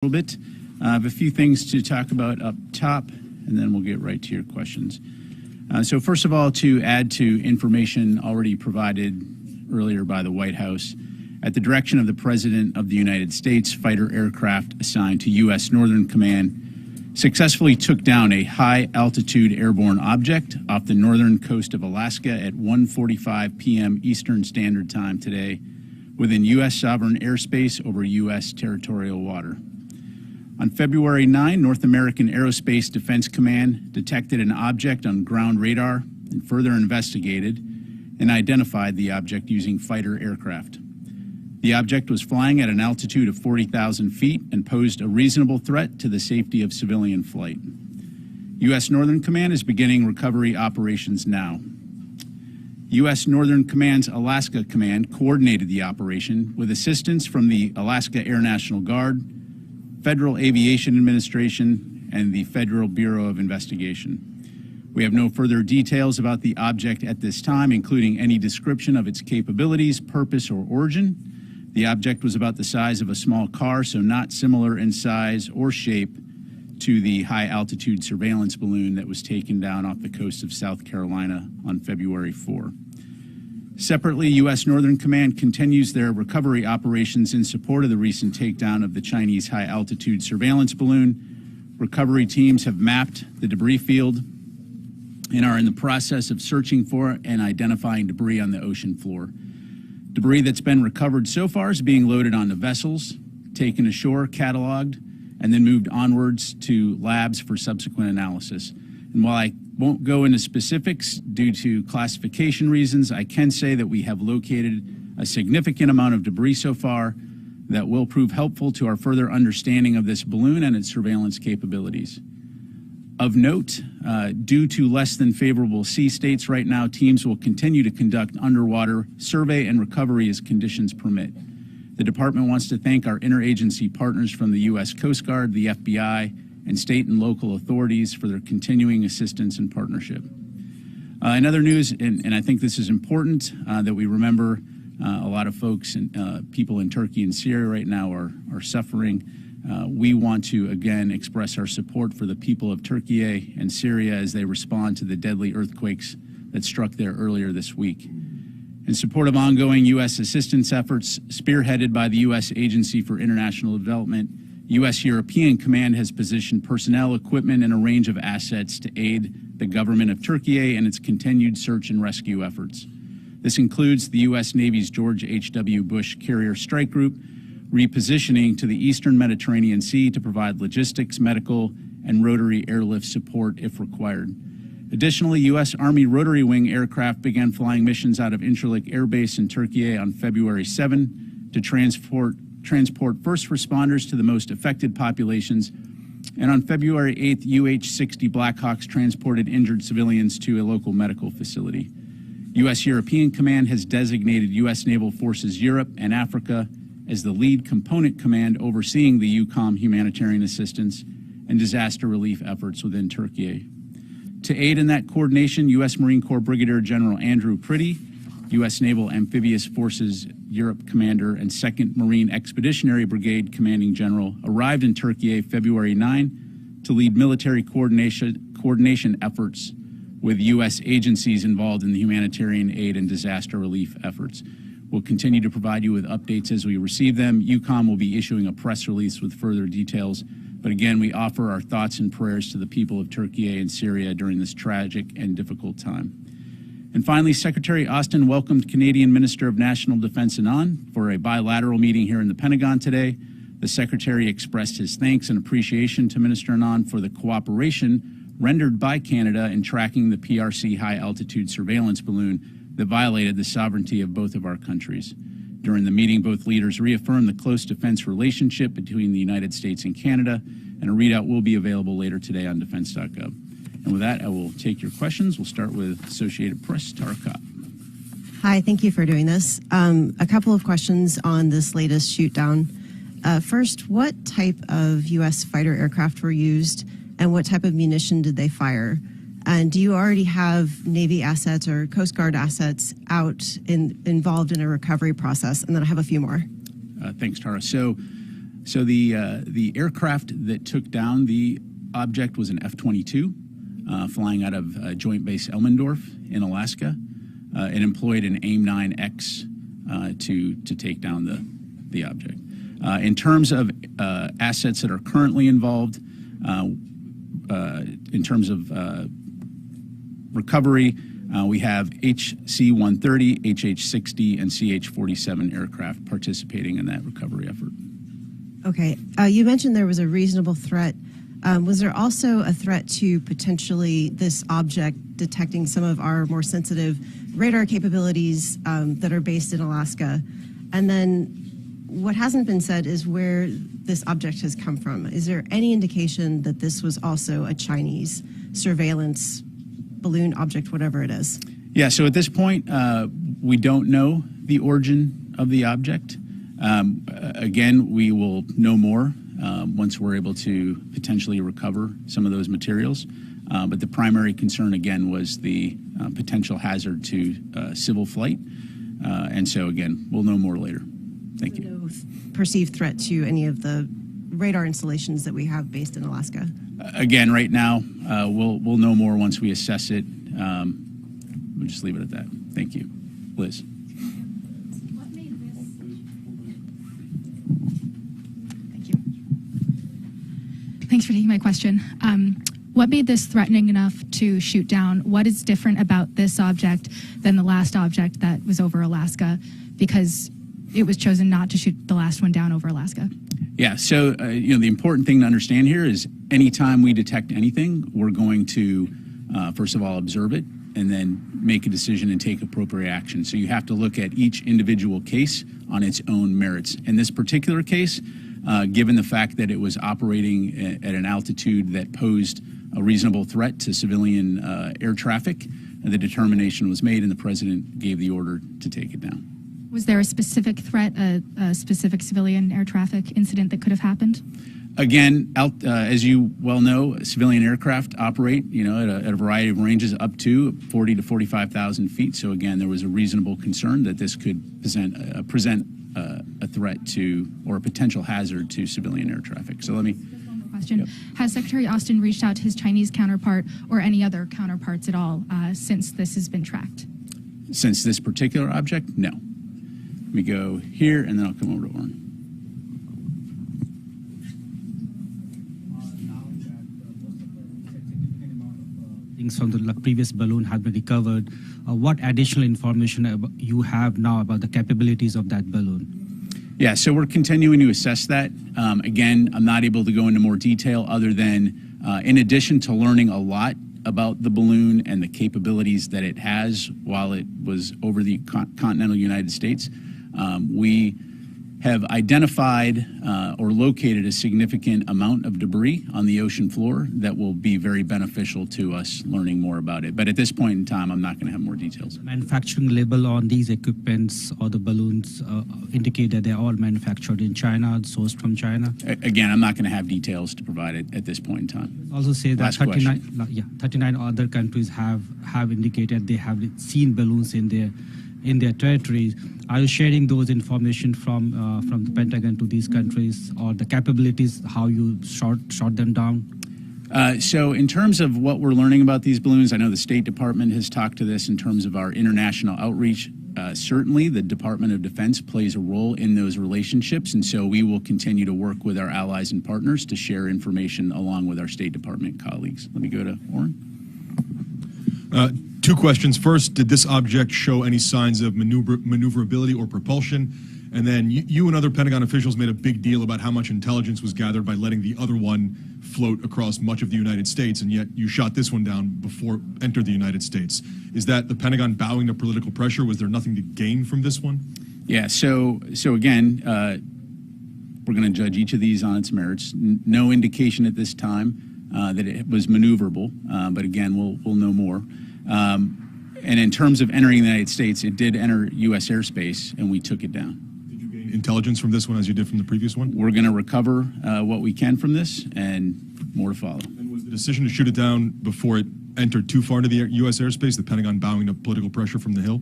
little bit. I have a few things to talk about up top, and then we'll get right to your questions. So first of all, to add to information already provided earlier by the White House, at the direction of the President of the United States, fighter aircraft assigned to U.S. Northern Command successfully took down a high-altitude airborne object off the northern coast of Alaska at 1:45 p.m. Eastern Standard Time today within U.S. sovereign airspace over U.S. territorial water. On February 9, North American Aerospace Defense Command detected an object on ground radar and further investigated and identified the object using fighter aircraft. The object was flying at an altitude of 40,000 feet and posed a reasonable threat to the safety of civilian flight. U.S. Northern Command is beginning recovery operations now. U.S. Northern Command's Alaska Command coordinated the operation with assistance from the Alaska Air National Guard, Federal Aviation Administration, and the Federal Bureau of Investigation. We have no further details about the object at this time, including any description of its capabilities, purpose, or origin. The object was about the size of a small car, so not similar in size or shape to the high-altitude surveillance balloon that was taken down off the coast of South Carolina on February 4. Separately, U.S. Northern Command continues their recovery operations in support of the recent takedown of the Chinese high-altitude surveillance balloon. Recovery teams have mapped the debris field and are in the process of searching for and identifying debris on the ocean floor. Debris that's been recovered so far is being loaded onto vessels, taken ashore, cataloged, and then moved onwards to labs for subsequent analysis. And while I won't go into specifics due to classification reasons, I can say that we have located a significant amount of debris so far that will prove helpful to our further understanding of this balloon and its surveillance capabilities. Of note, due to less than favorable sea states right now, teams will continue to conduct underwater survey and recovery as conditions permit. The department wants to thank our interagency partners from the U.S. Coast Guard, the FBI, and state and local authorities for their continuing assistance and partnership. In other news, and I think this is important, that we remember a lot of folks and people in Turkey and Syria right now are suffering. We want to, again, express our support for the people of Turkey and Syria as they respond to the deadly earthquakes that struck there earlier this week. In support of ongoing U.S. assistance efforts spearheaded by the U.S. Agency for International Development, U.S. European Command has positioned personnel, equipment, and a range of assets to aid the government of Turkey and its continued search and rescue efforts. This includes the U.S. Navy's George H.W. Bush Carrier Strike Group, repositioning to the eastern Mediterranean Sea to provide logistics, medical, and rotary airlift support if required. Additionally, U.S. Army rotary wing aircraft began flying missions out of Incirlik Air Base in Turkey on February 7 to transport first responders to the most affected populations, and on February 8, UH-60 Blackhawks transported injured civilians to a local medical facility. U.S. European Command has designated U.S. Naval Forces Europe and Africa as the lead component command overseeing the EUCOM humanitarian assistance and disaster relief efforts within Turkey. To aid in that coordination, U.S. Marine Corps Brigadier General Andrew Priddy, U.S. Naval Amphibious Forces Europe Commander and 2nd Marine Expeditionary Brigade Commanding General arrived in Turkey February 9 to lead military coordination efforts with U.S. agencies involved in the humanitarian aid and disaster relief efforts. We'll continue to provide you with updates as we receive them. EUCOM will be issuing a press release with further details. But again, we offer our thoughts and prayers to the people of Turkey and Syria during this tragic and difficult time. And finally, Secretary Austin welcomed Canadian Minister of National Defense Anand for a bilateral meeting here in the Pentagon today. The Secretary expressed his thanks and appreciation to Minister Anand for the cooperation rendered by Canada in tracking the PRC high-altitude surveillance balloon that violated the sovereignty of both of our countries. During the meeting, both leaders reaffirmed the close defense relationship between the United States and Canada, and a readout will be available later today on defense.gov. And with that, I will take your questions. We'll start with Associated Press, Tara Kopp. Hi, thank you for doing this. A couple of questions on this latest shoot down. First, what type of U.S. fighter aircraft were used, and what type of munition did they fire? And do you already have Navy assets or Coast Guard assets involved in a recovery process? And then I have a few more. Thanks, Tara. So So the aircraft that took down the object was an F-22 flying out of Joint Base Elmendorf in Alaska. It employed an AIM-9X to take down the object. In terms of assets that are currently involved, in terms of recovery, we have HC-130, HH-60, and CH-47 aircraft participating in that recovery effort. Okay. You mentioned there was a reasonable threat. Was there also a threat to potentially this object detecting some of our more sensitive radar capabilities that are based in Alaska? And then what hasn't been said is where this object has come from. Is there any indication that this was also a Chinese surveillance balloon object, whatever it is? Yeah, so at this point, we don't know the origin of the object. Again, we will know more once we're able to potentially recover some of those materials. But the primary concern, again, was the potential hazard to civil flight. And so, again, we'll know more later. Thank you. No perceived threat to any of the radar installations that we have based in Alaska? Again, right now, we'll know more once we assess it. We'll just leave it at that. Thank you. Liz. Thank you. Thanks for taking my question. What made this threatening enough to shoot down? What is different about this object than the last object that was over Alaska? Because it was chosen not to shoot the last one down over Alaska. Yeah, so the important thing to understand here is anytime we detect anything, we're going to, first of all, observe it and then make a decision and take appropriate action. So you have to look at each individual case on its own merits. In this particular case, given the fact that it was operating at an altitude that posed a reasonable threat to civilian air traffic, the determination was made and the president gave the order to take it down. Was there a specific threat, a specific civilian air traffic incident that could have happened? Again, as you well know, civilian aircraft operate, at a variety of ranges up to 40 to 45,000 feet. So again, there was a reasonable concern that this could present a threat to or a potential hazard to civilian air traffic. So let me. Question. Yep. Has Secretary Austin reached out to his Chinese counterpart or any other counterparts at all since this has been tracked? Since this particular object, no. Let me go here, and then I'll come over to Orrin. Things from the previous balloon have been recovered. What additional information you have now about the capabilities of that balloon? Yeah, so we're continuing to assess that. Again, I'm not able to go into more detail other than, in addition to learning a lot about the balloon and the capabilities that it has while it was over the continental United States, we have identified or located a significant amount of debris on the ocean floor that will be very beneficial to us learning more about it. But at this point in time, I'm not going to have more details. Manufacturing label on these equipments or the balloons indicate that they're all manufactured in China, sourced from China? Again, I'm not going to have details to provide it at this point in time. Also say that Last 39 other countries have indicated they have seen balloons in their territories. Are you sharing those information from the Pentagon to these countries, or the capabilities, how you shot them down? So in terms of what we're learning about these balloons, I know the State Department has talked to this in terms of our international outreach. Certainly, the Department of Defense plays a role in those relationships, and so we will continue to work with our allies and partners to share information along with our State Department colleagues. Let me go to Orrin. Two questions. First, did this object show any signs of maneuverability or propulsion? And then you and other Pentagon officials made a big deal about how much intelligence was gathered by letting the other one float across much of the United States, and yet you shot this one down before it entered the United States. Is that the Pentagon bowing to political pressure? Was there nothing to gain from this one? Yeah, so again, we're going to judge each of these on its merits. No indication at this time that it was maneuverable, but again, we'll know more. And in terms of entering the United States, it did enter U.S. airspace, and we took it down. Did you gain intelligence from this one as you did from the previous one? We're going to recover what we can from this, and more to follow. And was the decision to shoot it down before it entered too far into the U.S. airspace, the Pentagon bowing to political pressure from the Hill?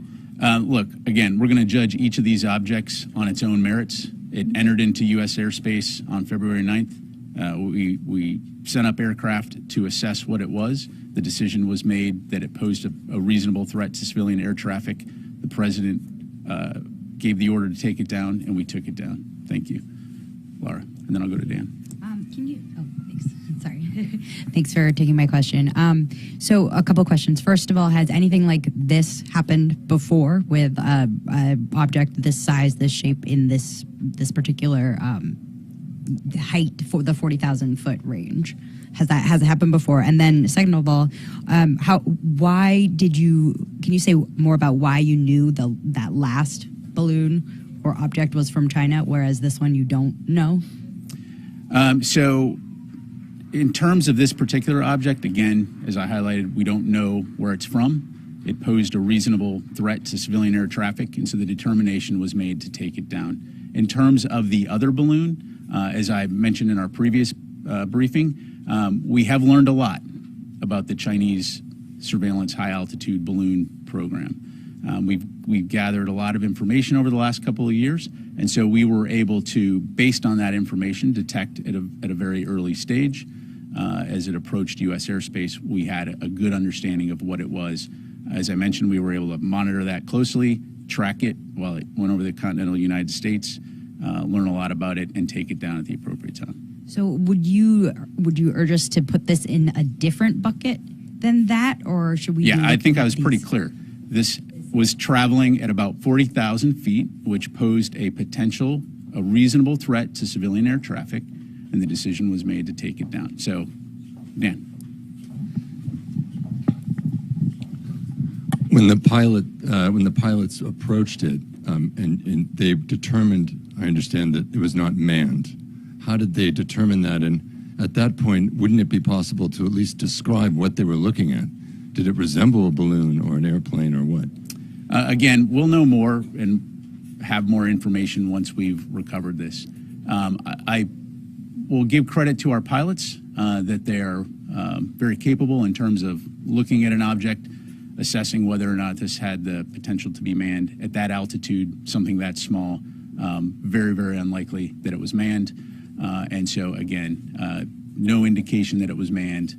Look, again, we're going to judge each of these objects on its own merits. It entered into U.S. airspace on February 9th. We sent up aircraft to assess what it was. The decision was made that it posed a reasonable threat to civilian air traffic. The president gave the order to take it down, and we took it down. Thank you, Laura. And then I'll go to Dan. Thanks. Sorry. Thanks for taking my question. So a couple questions. First of all, has anything like this happened before with an object this size, this shape, in this particular height for the 40,000 foot range? Has it happened before? And then second of all, can you say more about why you knew that last balloon or object was from China, whereas this one you don't know? So in terms of this particular object, again, as I highlighted, we don't know where it's from. It posed a reasonable threat to civilian air traffic, and so the determination was made to take it down. In terms of the other balloon, as I mentioned in our previous briefing, we have learned a lot about the Chinese surveillance high-altitude balloon program. We've gathered a lot of information over the last couple of years, and so we were able to, based on that information, detect at a very early stage. As it approached U.S. airspace, we had a good understanding of what it was. As I mentioned, we were able to monitor that closely, track it while it went over the continental United States, learn a lot about it, and take it down at the appropriate time. So would you urge us to put this in a different bucket than that, or should we? Yeah, I think I was pretty clear. This was traveling at about 40,000 feet, which posed a reasonable threat to civilian air traffic, and the decision was made to take it down. So, Dan. When the pilots approached it, and they determined, I understand, that it was not manned. How did they determine that? And at that point, wouldn't it be possible to at least describe what they were looking at? Did it resemble a balloon or an airplane or what? Again, we'll know more and have more information once we've recovered this. I will give credit to our pilots that they are very capable in terms of looking at an object, assessing whether or not this had the potential to be manned. At that altitude, something that small, very, very unlikely that it was manned. And so, again, no indication that it was manned,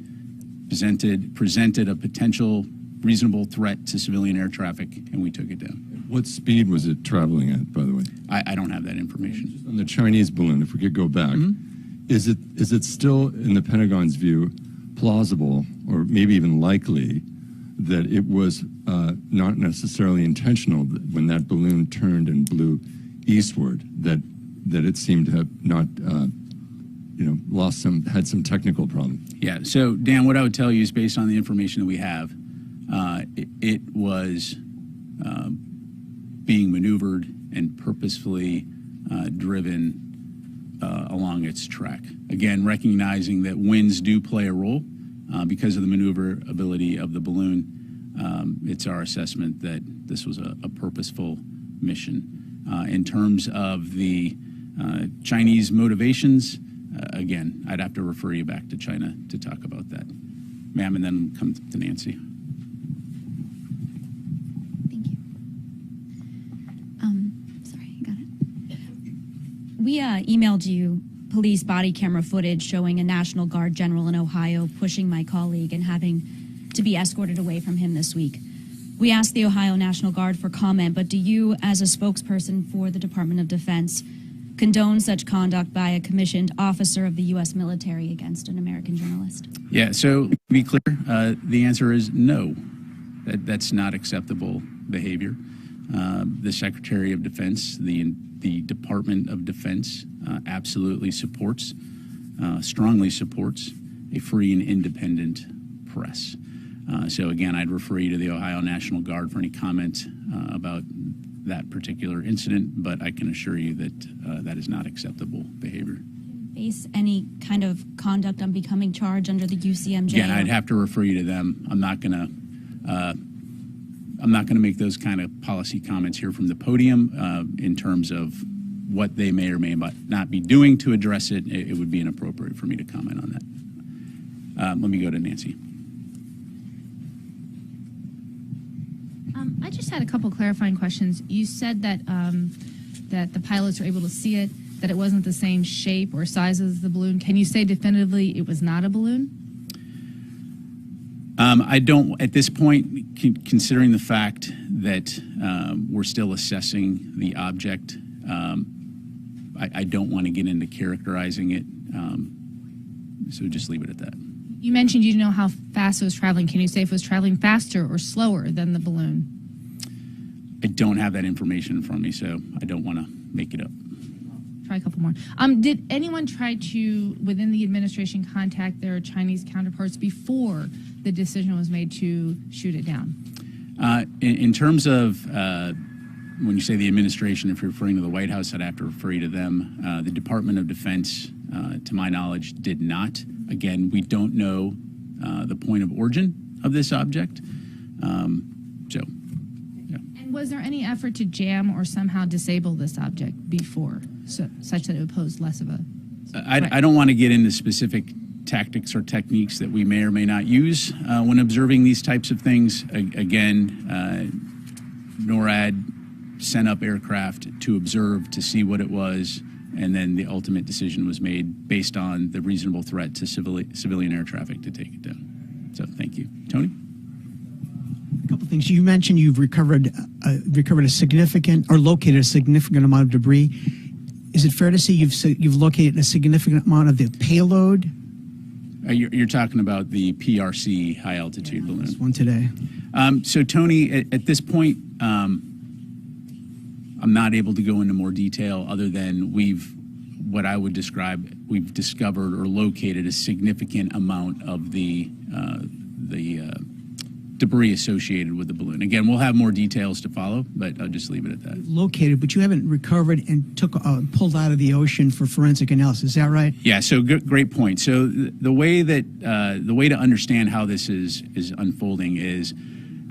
presented a potential reasonable threat to civilian air traffic, and we took it down. What speed was it traveling at, by the way? I don't have that information. On the Chinese balloon, if we could go back, is it still, in the Pentagon's view, plausible or maybe even likely that it was not necessarily intentional that when that balloon turned and blew eastward, that it seemed to have not, had some technical problem? Yeah. So, Dan, what I would tell you is based on the information that we have, it was being maneuvered and purposefully driven along its track. Again, recognizing that winds do play a role because of the maneuverability of the balloon. It's our assessment that this was a purposeful mission. In terms of the Chinese motivations, again, I'd have to refer you back to China to talk about that. Ma'am, and then come to Nancy. Thank you. Sorry, got it. We emailed you police body camera footage showing a National Guard general in Ohio pushing my colleague and having to be escorted away from him this week. We asked the Ohio National Guard for comment, but do you, as a spokesperson for the Department of Defense, condone such conduct by a commissioned officer of the U.S. military against an American journalist? Yeah, so to be clear, the answer is no. That's not acceptable behavior. The Secretary of Defense, the Department of Defense absolutely supports, strongly supports a free and independent press. So again, I'd refer you to the Ohio National Guard for any comment about that particular incident, but I can assure you that that is not acceptable behavior. Base any kind of conduct on becoming charged under the UCMJ? Again, I'd have to refer you to them. I'm not gonna make those kind of policy comments here from the podium in terms of what they may or may not be doing to address it. It would be inappropriate for me to comment on that. Let me go to Nancy. I just had a couple clarifying questions. You said that that the pilots were able to see it. that it wasn't the same shape or size as the balloon? Can you say definitively it was not a balloon? I don't, at this point, considering the fact that we're still assessing the object, I don't want to get into characterizing it, so just leave it at that. You mentioned you didn't know how fast it was traveling. Can you say if it was traveling faster or slower than the balloon? I don't have that information in front of me, so I don't want to make it up. Try a couple more. Did anyone try to, within the administration, contact their Chinese counterparts before the decision was made to shoot it down? In terms of when you say the administration, if you're referring to the White House, I'd have to refer you to them. The Department of Defense, to my knowledge, did not. Again, we don't know the point of origin of this object. And was there any effort to jam or somehow disable this object before, such that it would pose less of a threat? I don't want to get into specific tactics or techniques that we may or may not use when observing these types of things. Again, NORAD sent up aircraft to observe, to see what it was, and then the ultimate decision was made based on the reasonable threat to civilian air traffic to take it down. So thank you. Tony? A couple things. You mentioned you've recovered a significant or located a significant amount of debris. Is it fair to say you've located a significant amount of the payload? You're talking about the PRC high altitude balloon. This one today. So Tony, at this point, I'm not able to go into more detail other than we've discovered or located a significant amount of the debris associated with the balloon. Again, we'll have more details to follow, but I'll just leave it at that. Located, but you haven't recovered and pulled out of the ocean for forensic analysis. Is that right? Yeah. So great point. So the way to understand how this is unfolding is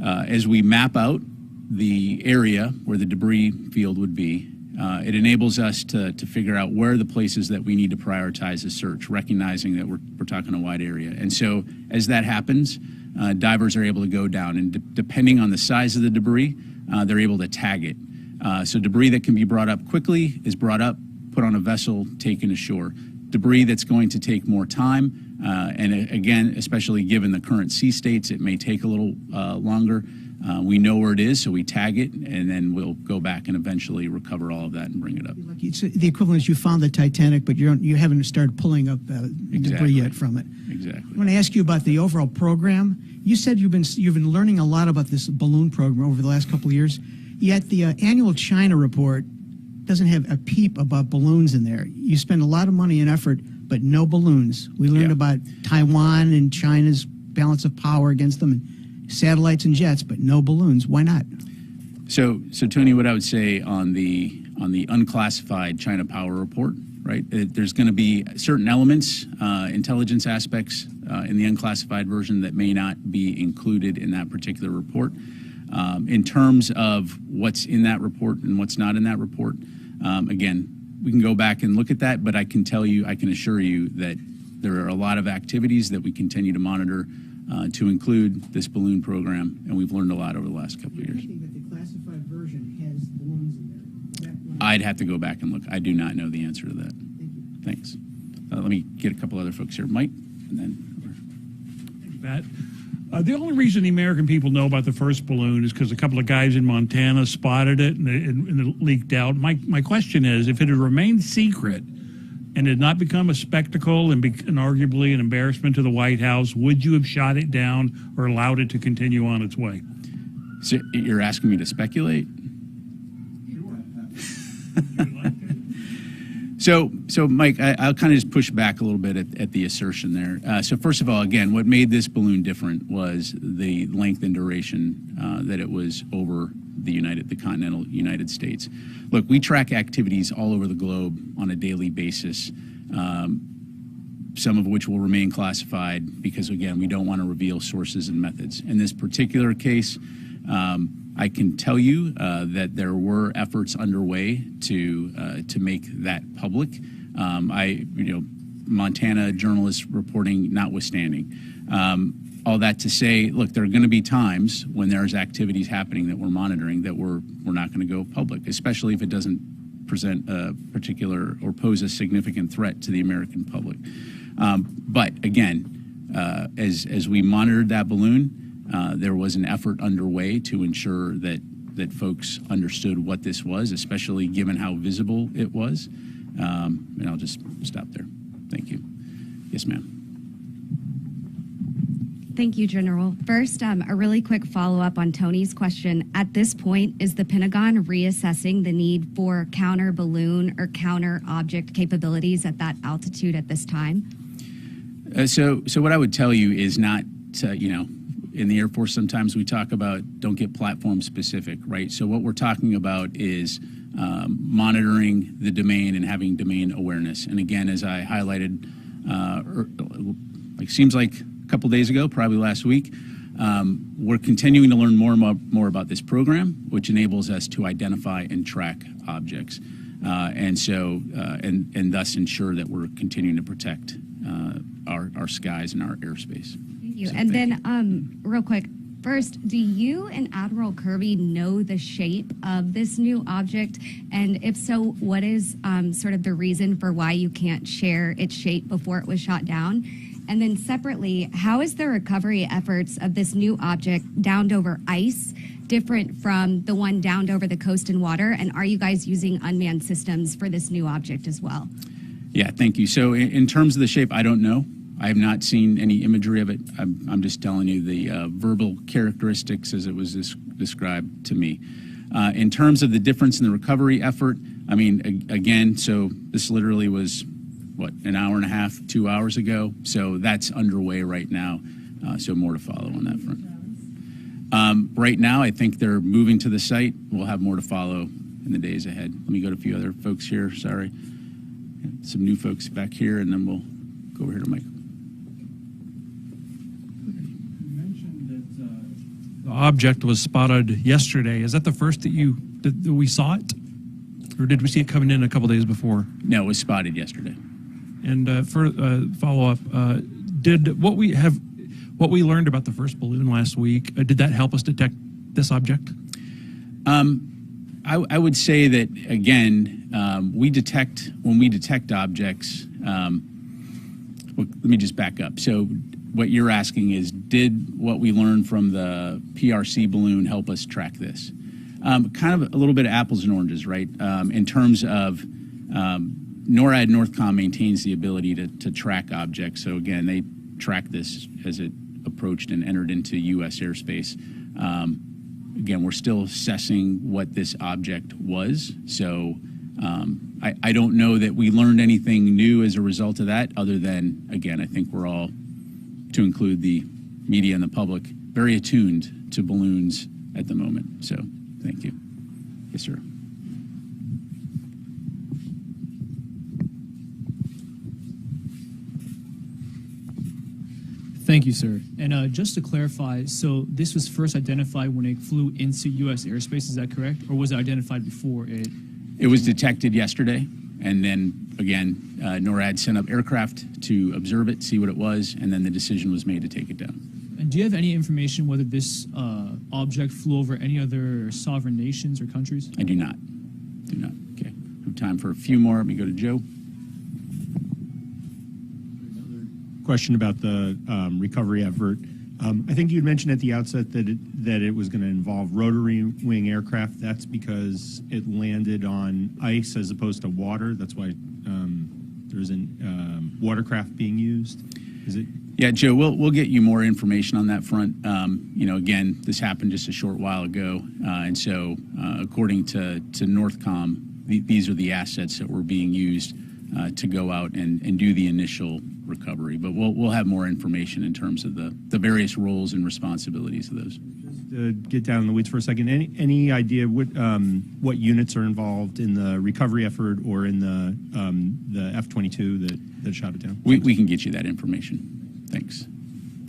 as we map out the area where the debris field would be, it enables us to figure out where are the places that we need to prioritize a search, recognizing that we're talking a wide area. And so as that happens, divers are able to go down, and depending on the size of the debris, they're able to tag it. So debris that can be brought up quickly is brought up, put on a vessel, taken ashore. Debris that's going to take more time, and again, especially given the current sea states, it may take a little longer. We know where it is, so we tag it, and then we'll go back and eventually recover all of that and bring it up. So the equivalent is you found the Titanic, but you haven't started pulling up debris yet from it. Exactly. I want to ask you about the overall program. You said you've been learning a lot about this balloon program over the last couple of years, yet the annual China report doesn't have a peep about balloons in there. You spend a lot of money and effort, but no balloons. We learned about Taiwan and China's balance of power against them, and satellites and jets, but no balloons. Why not? So Tony, what I would say on the unclassified China Power report, right? There's going to be certain elements, intelligence aspects in the unclassified version that may not be included in that particular report. In terms of what's in that report and what's not in that report, again, we can go back and look at that, but I can assure you that there are a lot of activities that we continue to monitor to include this balloon program, and we've learned a lot over the last couple of years. The classified version has balloons in there. I'd have to go back and look. I do not know the answer to that. Thanks. Let me get a couple other folks here. Mike, and then Pat. The only reason the American people know about the first balloon is because a couple of guys in Montana spotted it and it leaked out. My question is, if it had remained secret and had not become a spectacle and arguably an embarrassment to the White House, would you have shot it down or allowed it to continue on its way? So you're asking me to speculate? So Mike, I'll kind of just push back a little bit at the assertion there. So first of all, again, what made this balloon different was the length and duration that it was over the continental United States. Look, we track activities all over the globe on a daily basis, some of which will remain classified because, again, we don't want to reveal sources and methods. In this particular case, I can tell you that there were efforts underway to make that public. Montana journalists reporting notwithstanding. All that to say, look, there are going to be times when there's activities happening that we're monitoring that we're not going to go public, especially if it doesn't present a particular or pose a significant threat to the American public. But again, as we monitored that balloon, there was an effort underway to ensure that folks understood what this was, especially given how visible it was. And I'll just stop there. Thank you. Yes, ma'am. Thank you, General. First, a really quick follow-up on Tony's question. At this point, is the Pentagon reassessing the need for counter balloon or counter object capabilities at that altitude at this time? So what I would tell you is not, in the Air Force sometimes we talk about don't get platform specific, right? So what we're talking about is monitoring the domain and having domain awareness. And again, as I highlighted, seems like a couple days ago, probably last week, we're continuing to learn more about this program, which enables us to identify and track objects, and thus ensure that we're continuing to protect our skies and our airspace. Thank you. So, and then, real quick, first, do you and Admiral Kirby know the shape of this new object? And if so, what is sort of the reason for why you can't share its shape before it was shot down? And then separately, how is the recovery efforts of this new object downed over ice different from the one downed over the coast and water? And are you guys using unmanned systems for this new object as well? Yeah, thank you. So in terms of the shape, I don't know. I have not seen any imagery of it. I'm just telling you the verbal characteristics as it was described to me. In terms of the difference in the recovery effort, I mean, again, so this literally was, an hour and a half, 2 hours ago. So that's underway right now. So more to follow on that front. Right now, I think they're moving to the site. We'll have more to follow in the days ahead. Let me go to a few other folks here. Sorry. Some new folks back here, and then we'll go over here to Mike. The object was spotted yesterday. Is that the first that we saw it? Or did we see it coming in a couple days before? No, it was spotted yesterday. And for follow-up, did what we learned about the first balloon last week, did that help us detect this object? I would say that, again, when we detect objects, let me just back up. So what you're asking is, did what we learned from the PRC balloon help us track this? Kind of a little bit of apples and oranges, right? In terms of NORAD Northcom maintains the ability to track objects. So again, they tracked this as it approached and entered into U.S. airspace. Again, we're still assessing what this object was. So I don't know that we learned anything new as a result of that, other than, again, I think we're all, to include the media and the public, very attuned to balloons at the moment. So thank you. Yes, sir. Thank you, sir. And just to clarify, so this was first identified when it flew into U.S. airspace, is that correct? Or was it identified before it? It was detected yesterday, and then, again, NORAD sent up aircraft to observe it, see what it was, and then the decision was made to take it down. And do you have any information whether this object flew over any other sovereign nations or countries? I do not. Okay. We have time for a few more. Let me go to Joe. Question about the recovery effort. I think you'd mentioned at the outset that it was going to involve rotary wing aircraft. That's because it landed on ice as opposed to water. That's why there isn't watercraft being used. Is it? Yeah, Joe, we'll get you more information on that front. Again, this happened just a short while ago, and so according to Northcom, these are the assets that were being used to go out and do the initial recovery. But we'll have more information in terms of the various roles and responsibilities of those. Just to get down in the weeds for a second, any idea what units are involved in the recovery effort or in the F-22 that shot it down? We can get you that information. Thanks.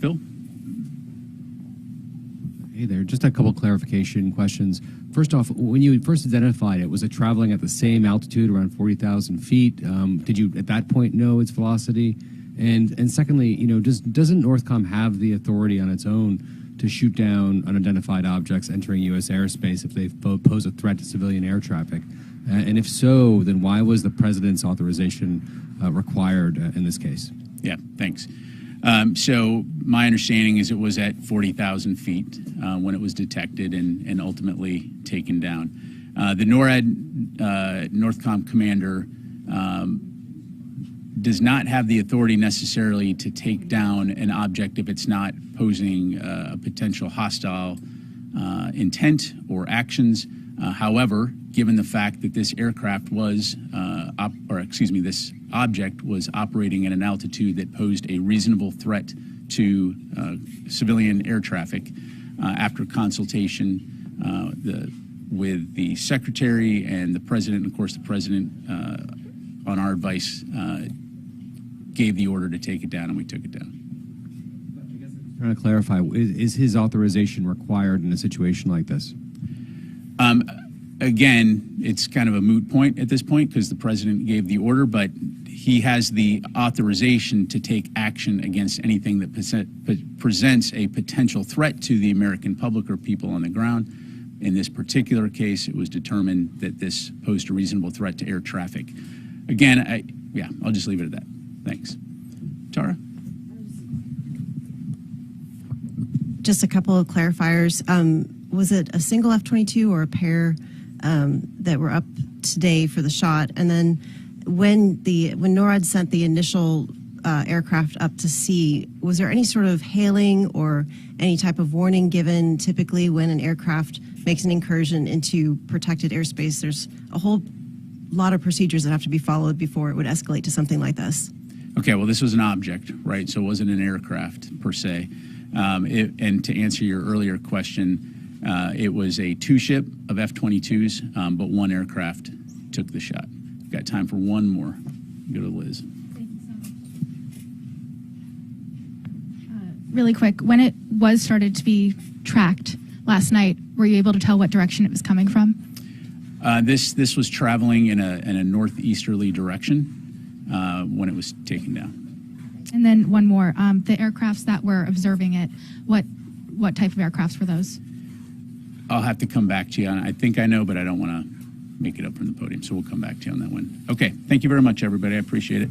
Phil? Hey there, just a couple clarification questions. First off, when you first identified it, was it traveling at the same altitude, around 40,000 feet? Did you at that point know its velocity? And secondly, doesn't Northcom have the authority on its own to shoot down unidentified objects entering U.S. airspace if they pose a threat to civilian air traffic? And if so, then why was the president's authorization required in this case? Yeah, thanks. So my understanding is it was at 40,000 feet when it was detected and ultimately taken down. The NORAD Northcom commander does not have the authority necessarily to take down an object if it's not posing a potential hostile intent or actions. However, given the fact that this aircraft was, this object was operating at an altitude that posed a reasonable threat to civilian air traffic, after consultation with the secretary and the president, and of course the president, on our advice, gave the order to take it down, and we took it down. Trying to clarify, is his authorization required in a situation like this? Again, it's kind of a moot point at this point because the president gave the order, but he has the authorization to take action against anything that presents a potential threat to the American public or people on the ground. In this particular case, it was determined that this posed a reasonable threat to air traffic. Again, I'll just leave it at that. Thanks. Tara? Just a couple of clarifiers. Was it a single F-22 or a pair that were up today for the shot? And then when NORAD sent the initial aircraft up to sea, was there any sort of hailing or any type of warning given? Typically when an aircraft makes an incursion into protected airspace, there's a whole lot of procedures that have to be followed before it would escalate to something like this. Okay, well, this was an object, right? So it wasn't an aircraft per se. And to answer your earlier question, it was a two-ship of F-22s, but one aircraft took the shot. We've got time for one more. Go to Liz. Really quick, when it was started to be tracked last night, were you able to tell what direction it was coming from? This was traveling in a northeasterly direction when it was taken down. And then one more, the aircrafts that were observing it, what type of aircrafts were those? I'll have to come back to you on it. I think I know, but I don't want to make it up from the podium, so we'll come back to you on that one. Okay, thank you very much, everybody. I appreciate it.